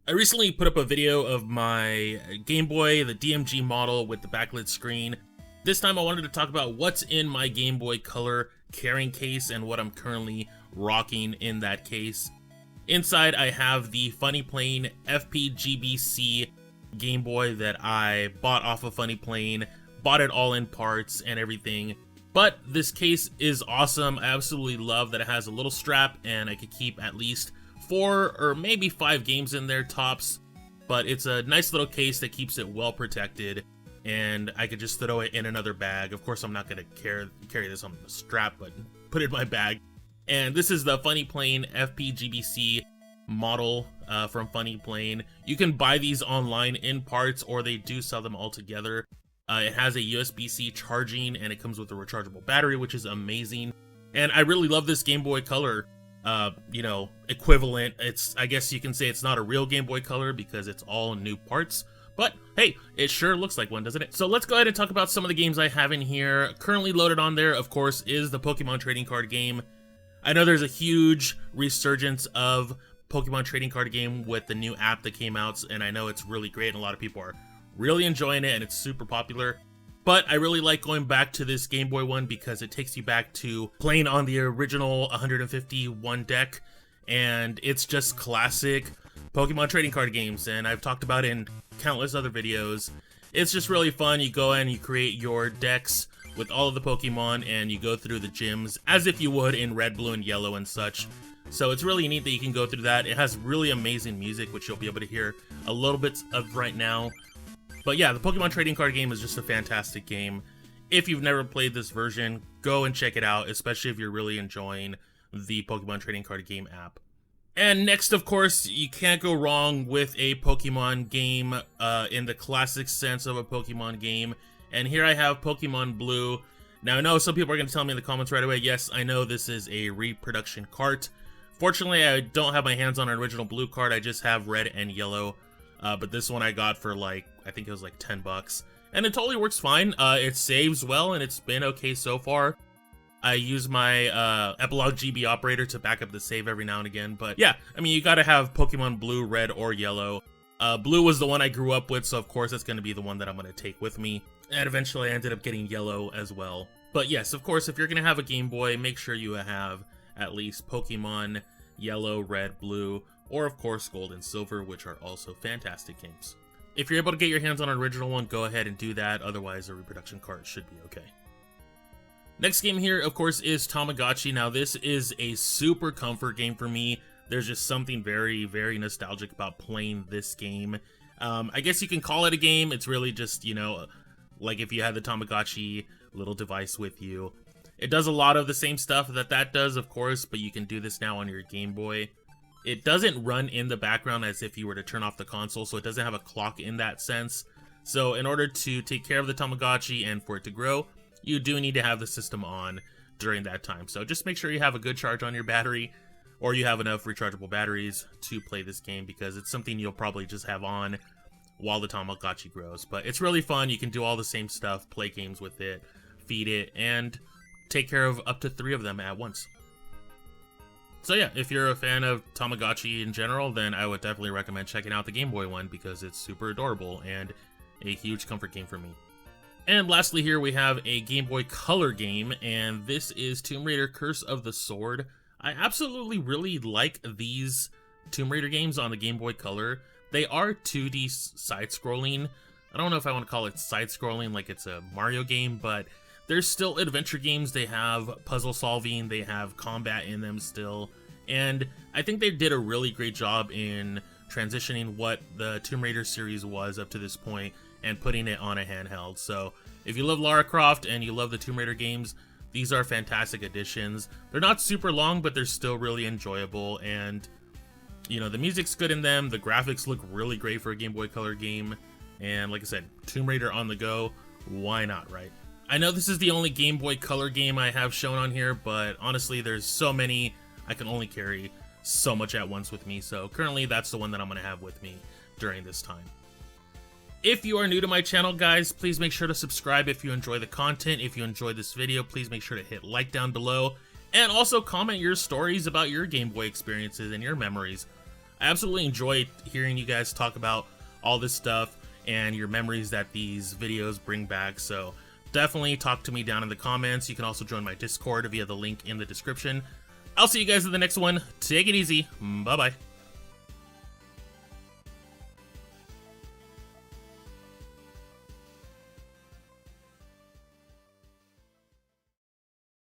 I recently put up a video of my Game Boy, the DMG model with the backlit screen. This time I wanted to talk about what's in my Game Boy Color carrying case and what I'm currently rocking in that case. Inside I have the Funny Plane FPGBC Game Boy that I bought off of Funny Plane, bought it all in parts and everything. But this case is awesome. I absolutely love that it has a little strap and I could keep at least 4 or maybe 5 games in there tops, but it's a nice little case that keeps it well protected, and I could just throw it in another bag. Of course, I'm not going to carry this on the strap, but put it in my bag. And this is the Funny Plane FPGBC model from Funny Plane. You can buy these online in parts, or they do sell them all together. It has a USB-C charging, and it comes with a rechargeable battery, which is amazing. And I really love this Game Boy Color equivalent. I guess you can say it's not a real Game Boy Color because it's all new parts, but hey, it sure looks like one, doesn't it? So let's go ahead and talk about some of the games I have in here. Currently loaded on there, of course, is the Pokemon trading card game. I know there's a huge resurgence of Pokemon trading card game with the new app that came out, and I know it's really great and a lot of people are really enjoying it and it's super popular. But I really like going back to this Game Boy one because it takes you back to playing on the original 151 deck, and it's just classic Pokemon trading card games, and I've talked about it in countless other videos. It's just really fun. You go in, you create your decks with all of the Pokemon, and you go through the gyms as if you would in red, blue, and yellow and such. So it's really neat that you can go through that. It has really amazing music, which you'll be able to hear a little bit of right now. But yeah, the Pokemon trading card game is just a fantastic game. If you've never played this version, go and check it out, especially if you're really enjoying the Pokemon trading card game app. And next, of course, you can't go wrong with a Pokemon game in the classic sense of a Pokemon game. And here I have Pokemon Blue. Now, I know some people are going to tell me in the comments right away, yes, I know this is a reproduction cart. Fortunately, I don't have my hands on an original blue card, I just have red and yellow. But this one I got for like, I think it was like 10 bucks. And it totally works fine. It saves well and it's been okay so far. I use my Epilogue GB operator to back up the save every now and again. But yeah, I mean, you gotta have Pokemon Blue, Red, or Yellow. Blue was the one I grew up with, so of course that's gonna be the one that I'm gonna take with me. And eventually I ended up getting Yellow as well. But yes, of course, if you're gonna have a Game Boy, make sure you have at least Pokemon Yellow, Red, Blue, or of course Gold and Silver, which are also fantastic games. If you're able to get your hands on an original one, go ahead and do that, otherwise a reproduction cart should be okay. Next game here, of course, is Tamagotchi. Now this is a super comfort game for me. There's just something very, very nostalgic about playing this game. I guess you can call it a game. It's really just, you know, like if you had the Tamagotchi little device with you. It does a lot of the same stuff that does, of course, but you can do this now on your Game Boy. It doesn't run in the background as if you were to turn off the console, so it doesn't have a clock in that sense. So in order to take care of the Tamagotchi and for it to grow, you do need to have the system on during that time. So just make sure you have a good charge on your battery, or you have enough rechargeable batteries to play this game, because it's something you'll probably just have on while the Tamagotchi grows. But it's really fun. You can do all the same stuff, play games with it, feed it, and take care of up to 3 of them at once. So yeah, if you're a fan of Tamagotchi in general, then I would definitely recommend checking out the Game Boy one because it's super adorable and a huge comfort game for me. And lastly here we have a Game Boy Color game, and this is Tomb Raider Curse of the Sword. I absolutely really like these Tomb Raider games on the Game Boy Color. They are 2D side-scrolling. I don't know if I want to call it side-scrolling like it's a Mario game, but there's still adventure games. They have puzzle solving, they have combat in them still, and I think they did a really great job in transitioning what the Tomb Raider series was up to this point and putting it on a handheld. So if you love Lara Croft and you love the Tomb Raider games, these are fantastic additions. They're not super long, but they're still really enjoyable, and you know, the music's good in them, the graphics look really great for a Game Boy Color game, and like I said, Tomb Raider on the go, why not, right? I know this is the only Game Boy Color game I have shown on here, but honestly, there's so many, I can only carry so much at once with me, so currently that's the one that I'm going to have with me during this time. If you are new to my channel, guys, please make sure to subscribe if you enjoy the content. If you enjoyed this video, please make sure to hit like down below, and also comment your stories about your Game Boy experiences and your memories. I absolutely enjoy hearing you guys talk about all this stuff and your memories that these videos bring back. So definitely talk to me down in the comments. You can also join my Discord via the link in the description. I'll see you guys in the next one. Take it easy. Bye-bye.